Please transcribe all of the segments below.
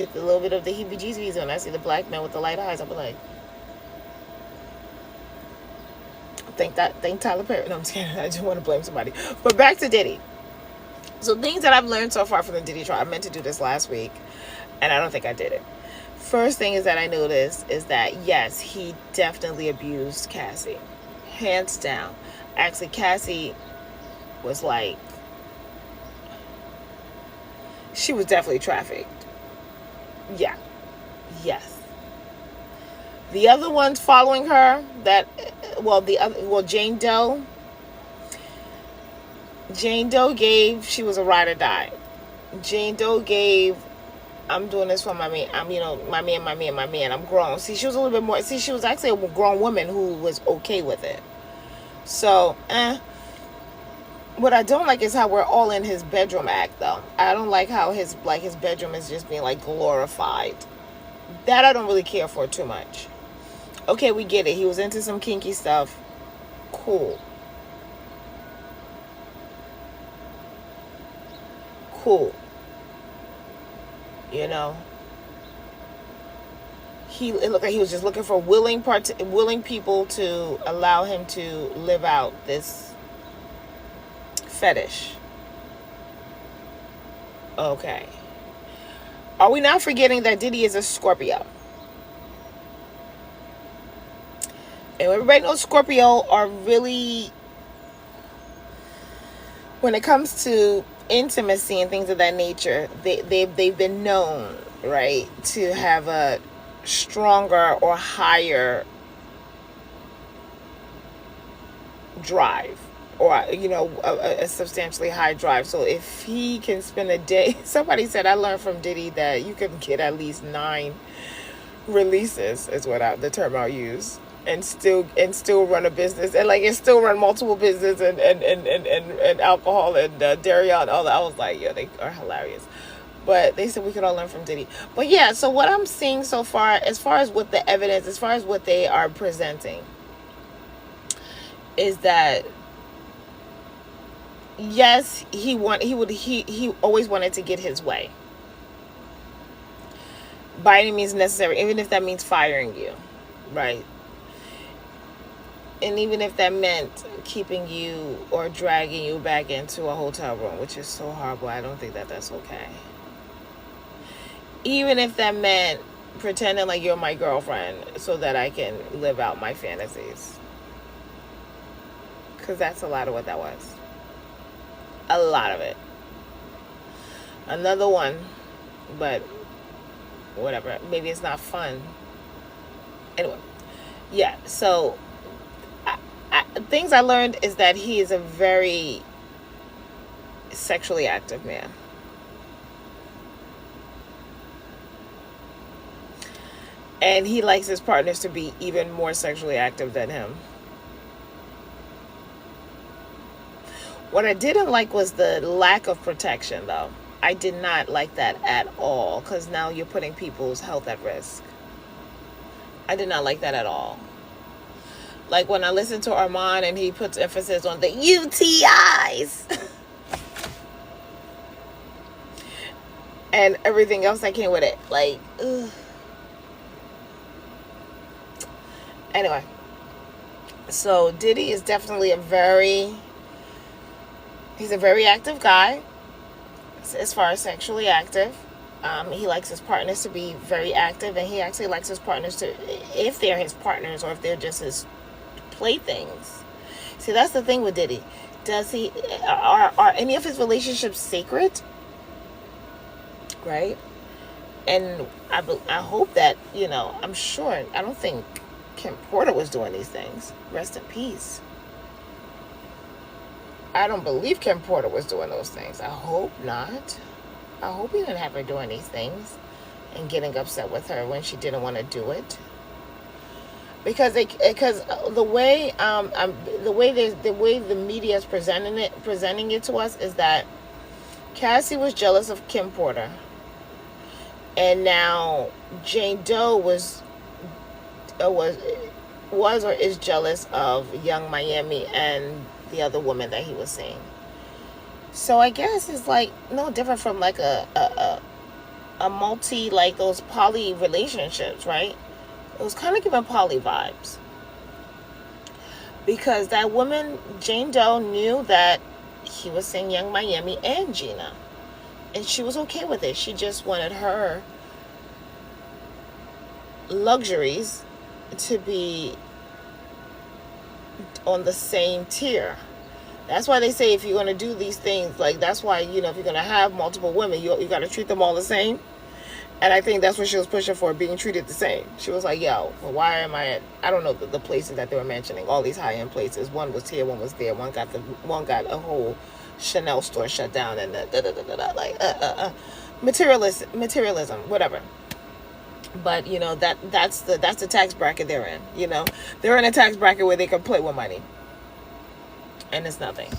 get a little bit of the heebie-jeebies when I see the black man with the light eyes. I'll be like, thank Tyler Perry. No, I'm just kidding. I just want to blame somebody. But back to Diddy. So things that I've learned so far from the Diddy trial. I meant to do this last week, and I don't think I did it. First thing is that I noticed is that, yes, he definitely abused Cassie. Hands down. Actually, Cassie was like, she was definitely trafficked. Yeah. Yes. The other ones following her, Jane Doe. Jane Doe gave, she was a ride or die. Jane Doe gave, I'm doing this for my man. My man. I'm grown. See, she was a little bit more. See, she was actually a grown woman who was okay with it. So, what I don't like is how we're all in his bedroom act, though. I don't like how his bedroom is just being like glorified. That I don't really care for too much. Okay, we get it. He was into some kinky stuff. Cool. You know, it looked like he was just looking for willing people to allow him to live out this fetish. Okay. Are we now forgetting that Diddy is a Scorpio? And everybody knows Scorpio are really, when it comes to intimacy and things of that nature, they've been known, right, to have a stronger or higher drive, or a substantially high drive. So if he can spend a day, somebody said, I learned from Diddy that you can get at least 9 releases, is what the term I'll use, and still run a business, and still run multiple business and alcohol and dairy and all that. I was like, yeah, they are hilarious. But they said we could all learn from Diddy. But yeah, so what I'm seeing so far as what the evidence, as far as what they are presenting, is that yes, he always wanted to get his way by any means necessary, even if that means firing you, right? And even if that meant keeping you or dragging you back into a hotel room, which is so horrible. I don't think that that's okay. Even if that meant pretending like you're my girlfriend so that I can live out my fantasies. Because that's a lot of what that was. A lot of it. Another one, but whatever. Maybe it's not fun. Anyway, yeah, so things I learned is that he is a very sexually active man. And he likes his partners to be even more sexually active than him. What I didn't like was the lack of protection, though. I did not like that at all, because now you're putting people's health at risk. I did not like that at all. Like when I listen to Armand and he puts emphasis on the UTIs and everything else that came with it. Like, ugh. Anyway, so Diddy is definitely he's a very active guy as far as sexually active. He likes his partners to be very active, and he actually likes his partners to, if they're his partners or if they're just his playthings. See, that's the thing with Diddy. Are any of his relationships sacred? Right? And I hope that, I'm sure, I don't think Kim Porter was doing these things. Rest in peace. I don't believe Kim Porter was doing those things. I hope not. I hope he didn't have her doing these things and getting upset with her when she didn't want to do it. Because the way the media is presenting it to us is that Cassie was jealous of Kim Porter, and now Jane Doe was or is jealous of Young Miami and the other woman that he was seeing. So I guess it's like no different from like a a multi, like those poly relationships, right? It was kind of giving poly vibes. Because that woman, Jane Doe, knew that he was seeing Young Miami and Gina. And she was okay with it. She just wanted her luxuries to be on the same tier. That's why they say if you're going to do these things, like, that's why, if you're going to have multiple women, you got to treat them all the same. And I think that's what she was pushing for, being treated the same. She was like, yo, well, why am I at, I don't know the places that they were mentioning, all these high-end places. One was here, one was there. One got a whole Chanel store shut down, and materialism, whatever. But, that's the tax bracket they're in, They're in a tax bracket where they can play with money. And it's nothing.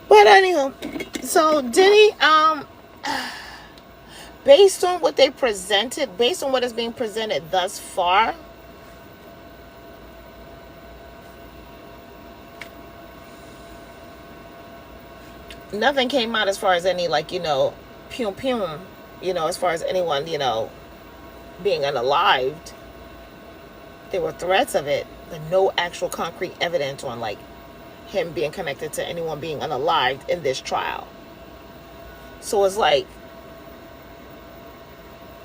But anyhow, so Diddy, based on what they presented, based on what is being presented thus far, nothing came out as far as any, pium pium, as far as anyone, being unalived. There were threats of it, but no actual concrete evidence on, him being connected to anyone being unalived in this trial. So it's like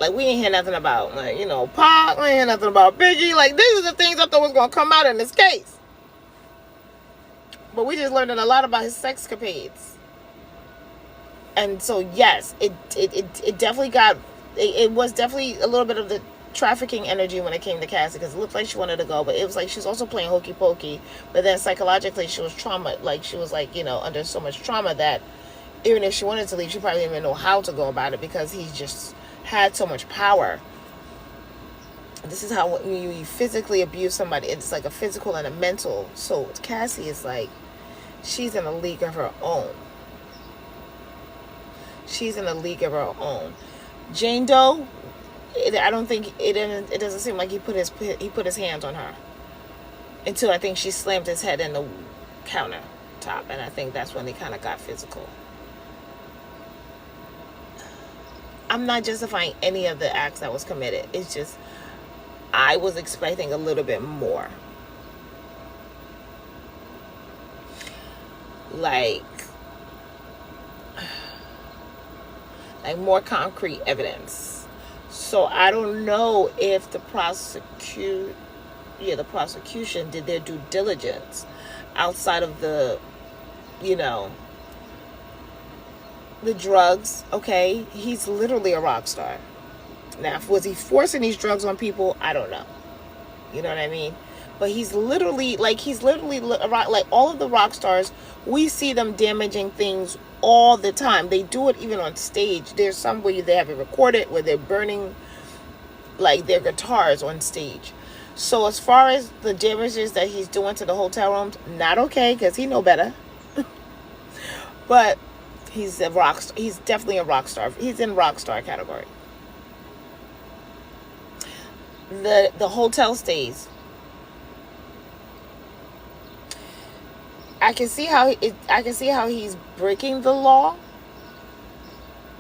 we ain't hear nothing about, Pac, we ain't hear nothing about Biggie. These are the things I thought was going to come out in this case. But we just learned a lot about his sexcapades. And so, yes, it definitely it was definitely a little bit of the trafficking energy when it came to Cassie, because it looked like she wanted to go, but it was like she was also playing hokey pokey. But then psychologically, she was under so much trauma that even if she wanted to leave, she probably didn't even know how to go about it, because he just had so much power. This is how you physically abuse somebody. It's like a physical and a mental. So Cassie is she's in a league of her own. She's in a league of her own. Jane Doe, I don't think it doesn't seem like he put his hands on her until I think she slammed his head in the countertop, and I think that's when they kind of got physical. I'm not justifying any of the acts that was committed. It's just I was expecting a little bit more. Like more concrete evidence. So I don't know if the prosecution did their due diligence outside of the drugs. Okay, he's literally a rock star. Now, was he forcing these drugs on people? I don't know. You know what I mean? But he's literally all of the rock stars, we see them damaging things all the time. They do it even on stage. There's some where they have it recorded where they're burning their guitars on stage. So as far as the damages that he's doing to the hotel rooms, not okay, because he know better. But he's a rock star. He's definitely a rock star. He's in rock star category. The hotel stays. I can see how he's breaking the law,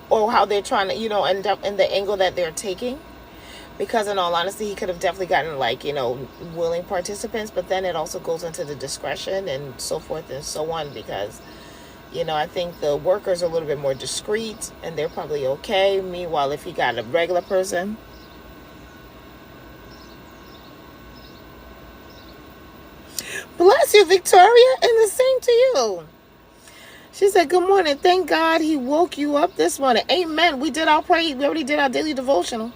or how they're trying to, end up in the angle that they're taking. Because in all honesty, he could have definitely gotten willing participants, but then it also goes into the discretion and so forth and so on, because I think the workers are a little bit more discreet and they're probably okay. Meanwhile, if he got a regular person, bless you, Victoria, and the same to you. She said, good morning. Thank God he woke you up this morning. Amen. We did our prayer. We already did our daily devotional.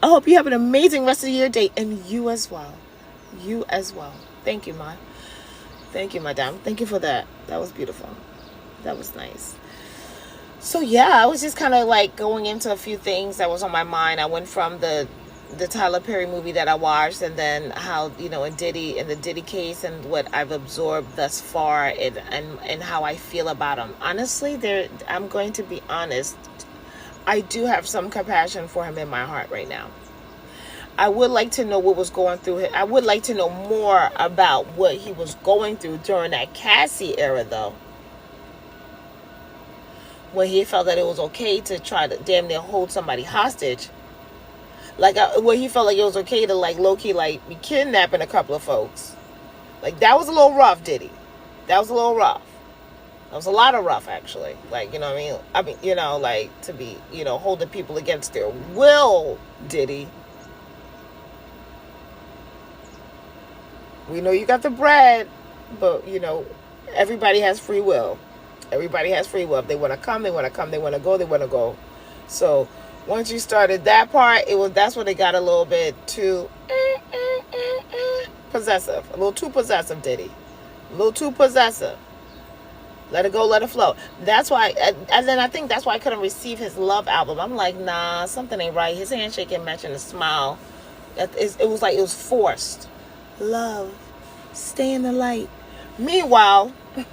I hope you have an amazing rest of your day, and you as well. You as well. Thank you, Ma. Thank you, Madame. Thank you for that. That was beautiful. That was nice. So, yeah, I was just kind of going into a few things that was on my mind. I went from the Tyler Perry movie that I watched, and then how, in the Diddy case, and what I've absorbed thus far, and how I feel about him. Honestly, I'm going to be honest, I do have some compassion for him in my heart right now. I would like to know what was going through. I would like to know more about what he was going through during that Cassie era, though. when he felt that it was okay to try to damn near hold somebody hostage. Like, when he felt like it was okay to, like, low-key, like, be kidnapping a couple of folks. Like, that was a little rough, Diddy. That was a little rough. That was a lot of rough, actually. Like, you know what I mean? I mean, you know, like, to be, you know, holding people against their will, Diddy. We know you got the bread, but, you know, everybody has free will. Everybody has free will. If they want to come, they want to come. They want to go, they want to go. So once you started that part, that's when it got a little bit too possessive. A little too possessive, Diddy. A little too possessive. Let it go, let it flow. That's why, and then I think that's why I couldn't receive his Love album. I'm like, nah, something ain't right. His handshake and matching the smile. It was like it was forced. Love, stay in the light. Meanwhile, and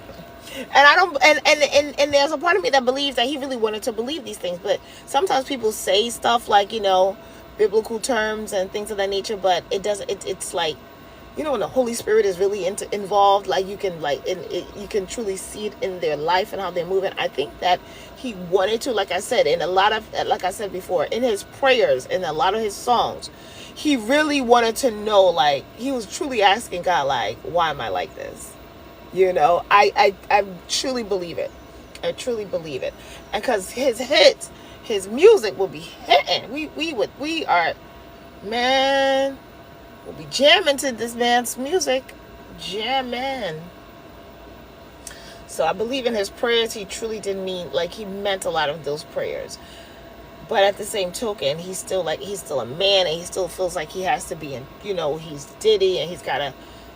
I don't, and there's a part of me that believes that he really wanted to believe these things. But sometimes people say stuff like, you know, biblical terms and things of that nature, but it doesn't. It's like, you know, when the Holy Spirit is really involved, like you can you can truly see it in their life and how they're moving. I think that he wanted to, like I said, in a lot of, like I said before, in his prayers and a lot of his songs, he really wanted to know, like, he was truly asking God, like, why am I like this? You know, I truly believe it. I truly believe it. And because his hits, his music will be hitting. We are, man, we'll be jamming to this man's music. Jamming. So I believe in his prayers, he truly did mean, like, he meant a lot of those prayers. But at the same token, he's still a man, and he still feels like he has to be in, you know, he's Diddy, and he's got to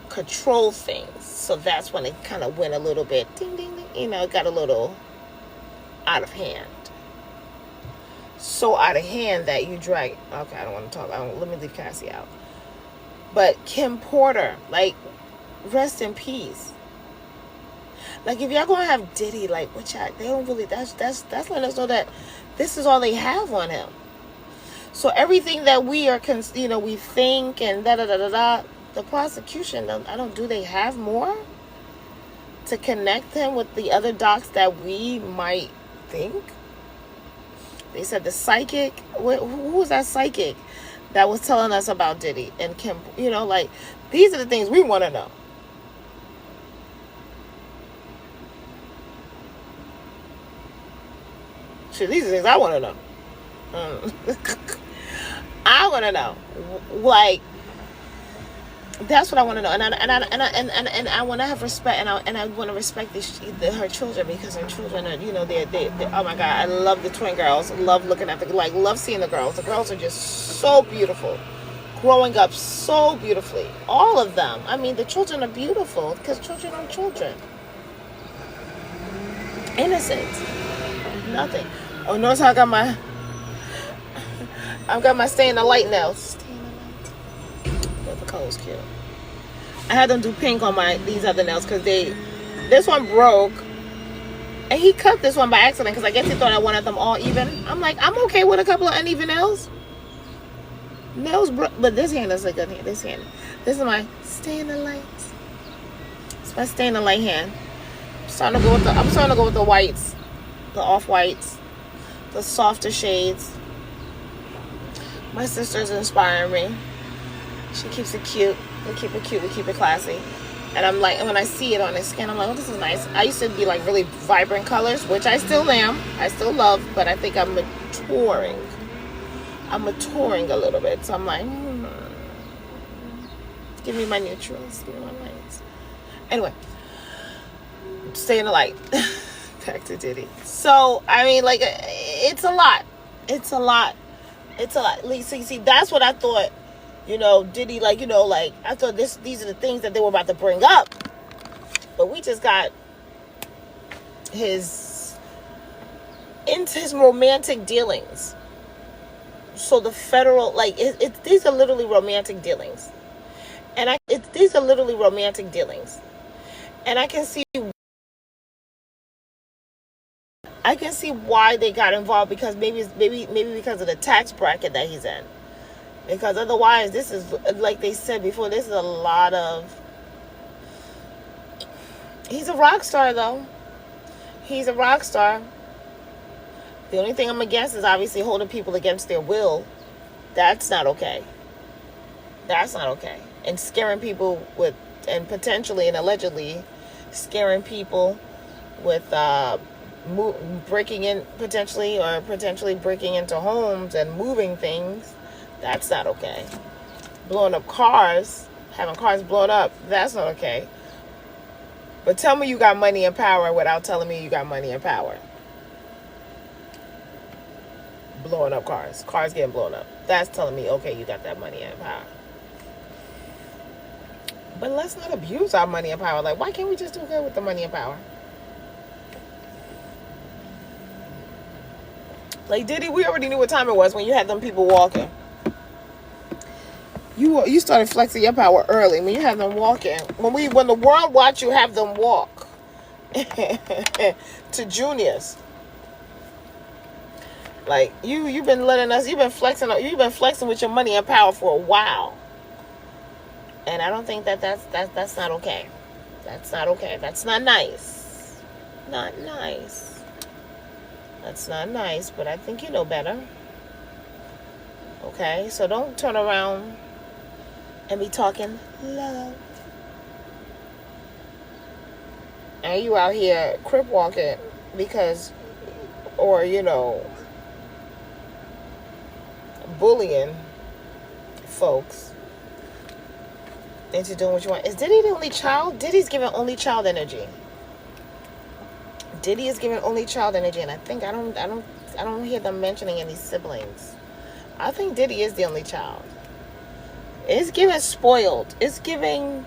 control things. So that's when it kind of went a little bit ding ding ding, you know, it got a little out of hand. So out of hand that you drag, okay, I don't want to talk, let me leave Cassie out. But Kim Porter, like, rest in peace. Like, if y'all gonna have Diddy, like, what y'all, they don't really, that's letting us know that this is all they have on him. So everything that we are, you know, we think and da-da-da-da-da, the prosecution, do they have more to connect him with the other docs that we might think? They said the psychic, who was that psychic that was telling us about Diddy and Kim? You know, like, these are the things we want to know. Shit, these are things I want to know. I want to know, like, that's what I want to know, and I want to have respect, and I want to respect her children, because her children are, you know, they oh my God, I love the twin girls, love looking at love seeing the girls. The girls are just so beautiful, growing up so beautifully, all of them. I mean, the children are beautiful because children are children. Innocence, nothing. Oh, notice how I've got my stay in the light nails. Stay in the light. But the color's cute. I had them do pink on these other nails because this one broke, and he cut this one by accident because I guess he thought I wanted them all even. I'm like, I'm okay with a couple of uneven nails. Nails broke, but this hand is a good hand. This is my stay in the light. It's my stay in the light hand. I'm starting to go with the whites, the off whites, the softer shades. My sister's inspiring me. She keeps it cute. We keep it cute. We keep it classy. And I'm like, when I see it on his skin, I'm like, oh, this is nice. I used to be like really vibrant colors, which I still am. I still love, but I think I'm maturing. I'm maturing a little bit. So I'm like, give me my neutrals. Give me my lights. Anyway, stay in the light. Back to Diddy. So, I mean, like, it's a lot. It's a lot. It's a lot. See, that's what I thought, you know, Diddy, like, you know, like, I thought these are the things that they were about to bring up. But we just got his romantic dealings. So the federal, like, these are literally romantic dealings. And these are literally romantic dealings. And I can see why they got involved, because maybe because of the tax bracket that he's in. Because otherwise, this is, like they said before, this is a lot of... He's a rock star, though. He's a rock star. The only thing I'm against is obviously holding people against their will. That's not okay. That's not okay. And scaring people with, and potentially and allegedly scaring people with breaking in potentially breaking into homes and moving things. That's not okay. Blowing up cars, having cars blown up, that's not okay. But tell me you got money and power without telling me you got money and power. Blowing up cars getting blown up. That's telling me, okay, you got that money and power. But let's not abuse our money and power. Like, why can't we just do good with the money and power? Like Diddy, we already knew what time it was when you had them people walking. You started flexing your power early when you had them walking. When the world watched you have them walk to juniors. Like you've been flexing with your money and power for a while. And I don't think that's not okay. That's not okay. That's not nice. Not nice. That's not nice, but I think you know better. Okay? So don't turn around and be talking love. And you out here crip walking because, or, bullying folks into doing what you want. Is Diddy the only child? Diddy's giving only child energy. Diddy is giving only child energy, and I think I don't hear them mentioning any siblings. I think Diddy is the only child. It's giving spoiled. It's giving,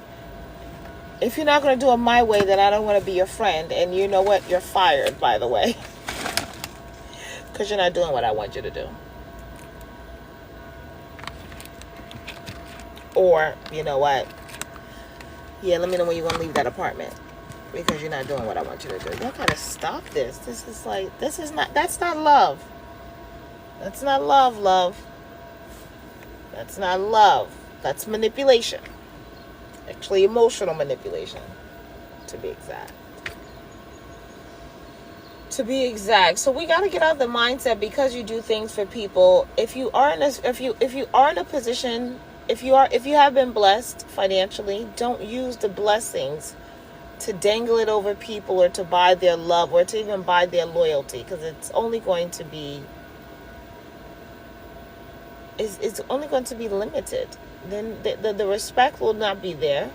if you're not going to do it my way, then I don't want to be your friend. And you know what? You're fired, by the way. Because you're not doing what I want you to do. Or, you know what? Yeah, let me know when you're going to leave that apartment. Because you're not doing what I want you to do. Y'all gotta stop this. That's not love. That's not love. That's not love. That's manipulation. Actually, emotional manipulation, to be exact. So we gotta get out of the mindset because you do things for people. If you are in a position, if you have been blessed financially, don't use the blessings to dangle it over people or to buy their love or to even buy their loyalty, because it's only going to be limited. Then the respect will not be there,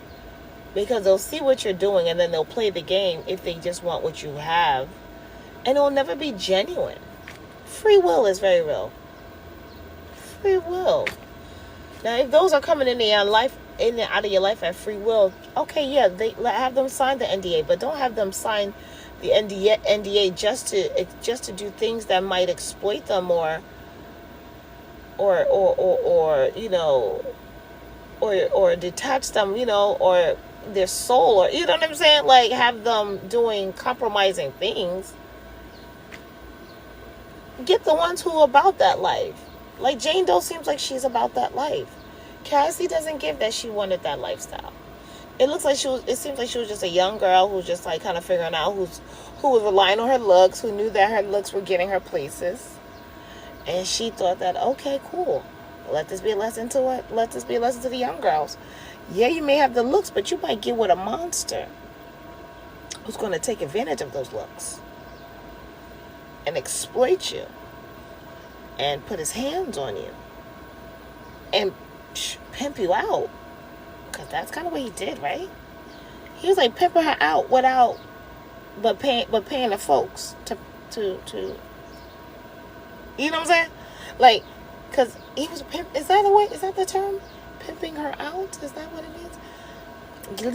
because they'll see what you're doing and then they'll play the game if they just want what you have, and it will never be genuine. Free will is very real. Free will. Now, if those are coming in your life, in and out of your life at free will, okay, yeah, they have them sign the NDA, but don't have them sign the NDA just to do things that might exploit them or detach them, or their soul, or you know what I'm saying, like have them doing compromising things. Get the ones who are about that life. Like Jane Doe seems like she's about that life. Cassie doesn't give that she wanted that lifestyle. It seems like she was just a young girl who was just like kind of figuring out who was relying on her looks, who knew that her looks were getting her places. And she thought that, okay, cool. Let this be a lesson to what? Let this be a lesson to the young girls. Yeah, you may have the looks, but you might get with a monster who's going to take advantage of those looks and exploit you and put his hands on you and pimp you out, because that's kind of what he did, right? He was like pimping her out but paying the folks to you know what I'm saying? Like, because he was a pimp. Is that the term? Pimping her out? Is that what it means?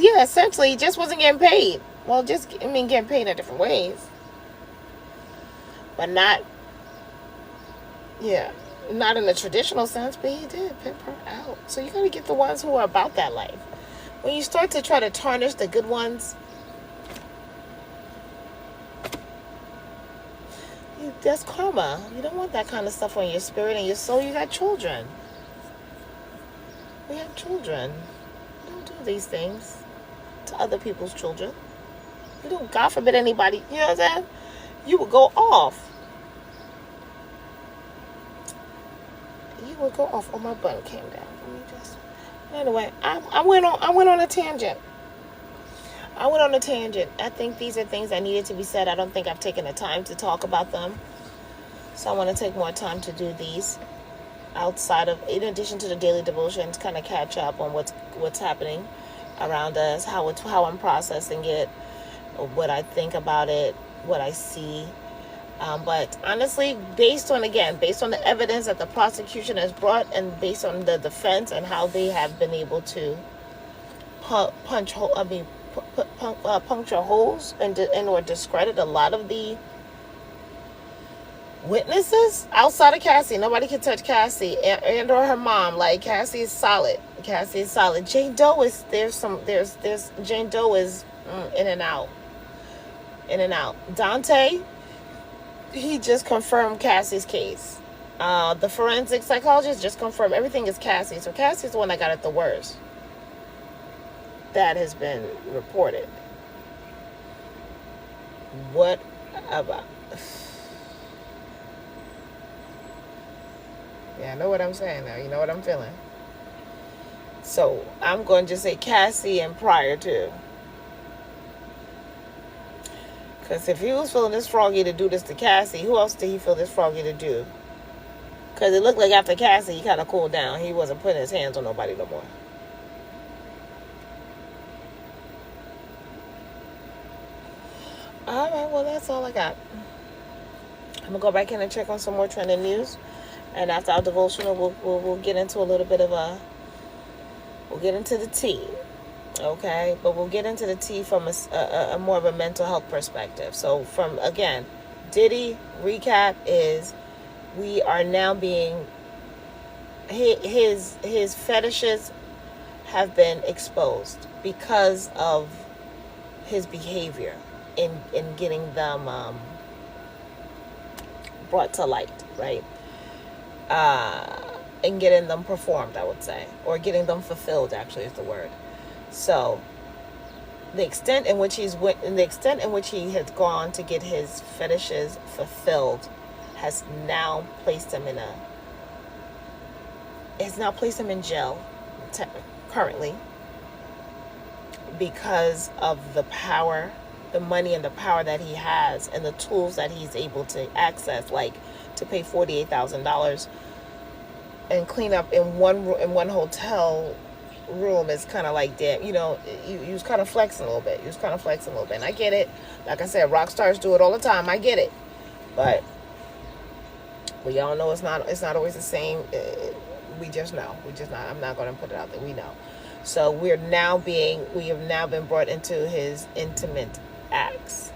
Yeah, essentially, he just wasn't getting paid. Well, getting paid in different ways, but not in the traditional sense, but he did pimp her out. So you gotta get the ones who are about that life. When you start to try to tarnish the good ones, that's karma. You don't want that kind of stuff on your spirit and your soul. You got children. We have children. You don't do these things to other people's children. You don't, God forbid anybody, you know what I'm saying? You would go off. You would go off. Oh, my button came down. Let me just. Anyway, I went on a tangent. I think these are things that needed to be said. I don't think I've taken the time to talk about them. So I want to take more time to do these outside of, in addition to the daily devotions, kind of catch up on what's happening around us, how I'm processing it, what I think about it, what I see. But honestly, based on the evidence that the prosecution has brought, and based on the defense and how they have been able to puncture holes and or discredit a lot of the witnesses outside of Cassie. Nobody can touch Cassie and or her mom. Like, Cassie is solid. Jane Doe is Jane Doe is in and out. Dante, he just confirmed Cassie's case. The forensic psychologist just confirmed everything is Cassie. So Cassie's the one that got it the worst. That has been reported. What about? Yeah, I know what I'm saying now. You know what I'm feeling. So I'm going to just say Cassie and prior to. Because if he was feeling this froggy to do this to Cassie, who else did he feel this froggy to do? Because it looked like after Cassie, he kind of cooled down. He wasn't putting his hands on nobody no more. All right, well, that's all I got. I'm going to go back in and check on some more trending news. And after our devotional, we'll get into a little bit of we'll get into the tea. Okay? But we'll get into the tea from a more of a mental health perspective. So from, again, Diddy recap is we are now being, his fetishes have been exposed because of his behavior in getting them brought to light, right? And getting them performed, I would say, or getting them fulfilled, actually, is the word. So the extent in which he has gone to get his fetishes fulfilled has now placed him in jail currently, because of the power, the money and the power that he has, and the tools that he's able to access, like to pay $48,000 and clean up in one hotel room is kind of like, damn, you was kind of flexing a little bit. And I get it. Like I said, rock stars do it all the time. I get it. But we all know it's not always the same. We just know. I'm not going to put it out there. We know. So we have now been brought into his intimate acts,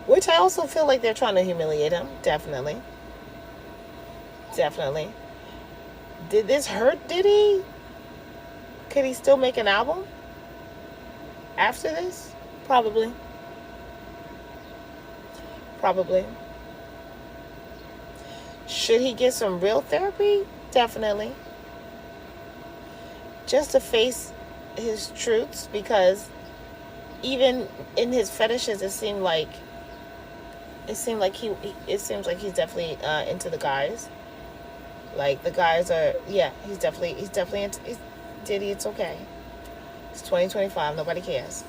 which I also feel like they're trying to humiliate him. Definitely. Did this hurt Diddy? Could he still make an album after this? Probably. Should he get some real therapy? Definitely. Just to face his truths, because even in his fetishes, it seems like he's definitely into the guys. Like, the guys are, he's definitely into Diddy. It's okay. It's 2025. Nobody cares.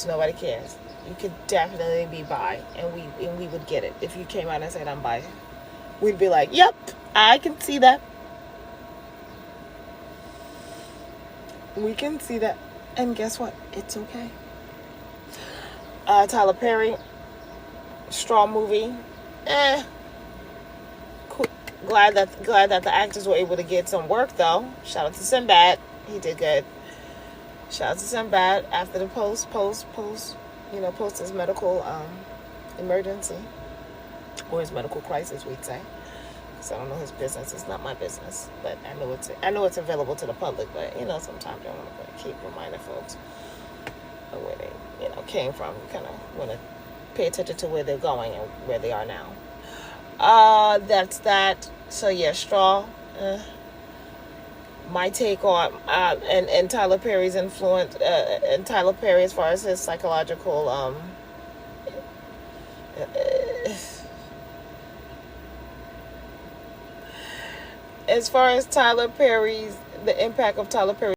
Nobody cares. You could definitely be bi, and we would get it. If you came out and said, I'm bi, we'd be like, yep, I can see that. We can see that. And guess what? It's okay. Tyler Perry, Straw movie. Cool. Glad that the actors were able to get some work, though. Shout out to Sinbad. He did good. Shout out to Sinbad after the post his medical emergency, or his medical crisis, we'd say. So I don't know his business. It's not my business, but I know it's available to the public. But sometimes I want to keep reminding folks of where they came from. You kind of want to pay attention to where they're going and where they are now. That's that. So yeah, Straw. My take on and Tyler Perry's influence, and Tyler Perry as far as his psychological as far as Tyler Perry's, the impact of Tyler Perry